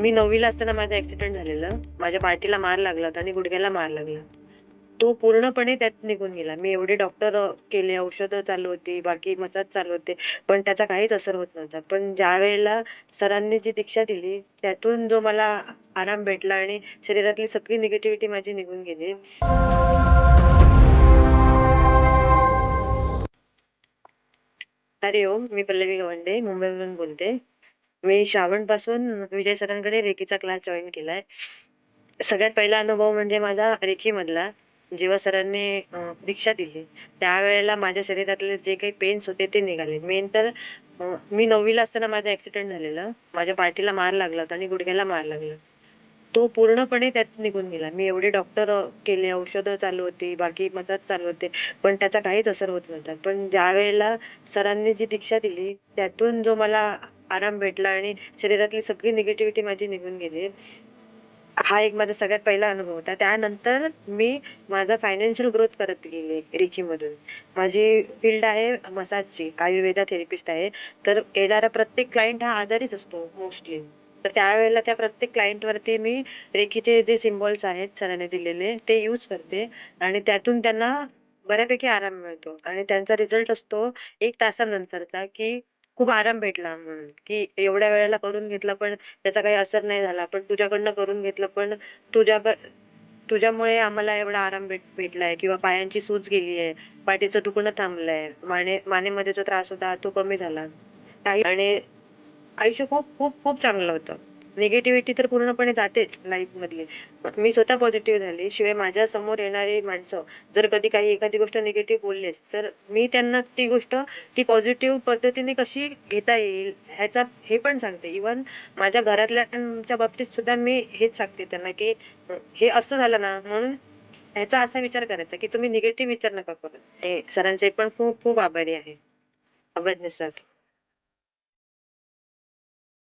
मी 9वी ला असताना माझा ॲक्सिडेंट झालेला. माझ्या पाठीला मार लागला होता आणि गुडघ्याला मार लागला. तो पूर्णपणे त्यात निघून गेला. मी एवढे डॉक्टर केले, औषधं चालू होती, बाकी मसाज चालू होते, पण त्याचा काहीच असर होत नव्हता. पण ज्यावेळेला सरांनी जी दीक्षा दिली, त्यातून जो मला आराम भेटला आणि शरीरातली सगळी निगेटिव्हिटी माझी निघून गेली. हरी ओम. मी पल्लवी गवंडे, मुंबईवरून बोलते. मी श्रावणपासून विजय सरांकडे रेकीचा क्लास जॉइन केलाय. सगळ्यात पहिला अनुभव म्हणजे माझा रेकीमधला. जेव्हा सरांनी दीक्षा दिली, त्यावेळेला माझ्या शरीरातले जे काही पेन्स होते ते निघाले. मेन तर मी 9वी ला असताना माझा ॲक्सिडेंट झालेला. माझ्या पाठीला मार लागला होता आणि गुडघ्याला मार लागला. तो पूर्णपणे त्यात निघून गेला. मी एवढे डॉक्टर केले, औषधं चालू होती, बाकी मसाज चालू होते, पण त्याचा काहीच असर होत नव्हता. पण ज्यावेळेला सरांनी जी दीक्षा दिली, त्यातून जो मला आराम भेटला आणि शरीरातली सगळी निगेटिव्हिटी माझी निघून गेली. हा एक माझा सगळ्यात पहिला अनुभव होता. त्यानंतर मी माझा फायनान्शियल ग्रोथ करत गेले रेकीमधून. माझी फील्ड आहे मसाजची, आयुर्वेदा थेरपिस्ट आहे. तर येणारा प्रत्येक क्लायंट हा आजारीच असतो मोस्टली. तर त्यावेळेला त्या प्रत्येक क्लायंटवरती मी रेकीचे जे सिम्बॉल्स आहेत सरांनी दिलेले ते यूज करते आणि त्यातून त्यांना बऱ्यापैकी आराम मिळतो आणि त्यांचा रिझल्ट असतो 1 तासानंतरचा, की खूप आराम भेटला म्हणून, की एवढ्या वेळेला करून घेतलं पण त्याचा काही असर नाही झाला. पण तुझ्याकडनं करून घेतलं पण तुझ्याक तुझ्यामुळे आम्हाला एवढा आराम भेटलाय किंवा पायांची सूज गेली आहे, पाठीचं दुखणं थांबलंय, मानेमध्ये जो त्रास होता तो कमी झाला. काही आणि आयुष्य खूप खूप खूप चांगलं होतं. निगेटिव्हिटी तर पूर्णपणे जातेच लाईफमधली. मी स्वतः पॉझिटिव्ह झाले. शिवाय माझ्या समोर येणारी माणसं जर कधी काही एखादी गोष्ट निगेटिव्ह बोललेच, तर मी त्यांना ती गोष्ट ती पॉझिटिव्ह पद्धतीने कशी घेता येईल ह्याचा हे पण सांगते. इव्हन माझ्या घरातल्यांच्या बाबतीत सुद्धा मी हेच सांगते त्यांना, की हे असं झालं ना म्हणून ह्याचा असा विचार करायचा, की तुम्ही निगेटिव्ह विचार नका करू. हे सरांचे पण खूप खूप आभारी आहे. अभय सर.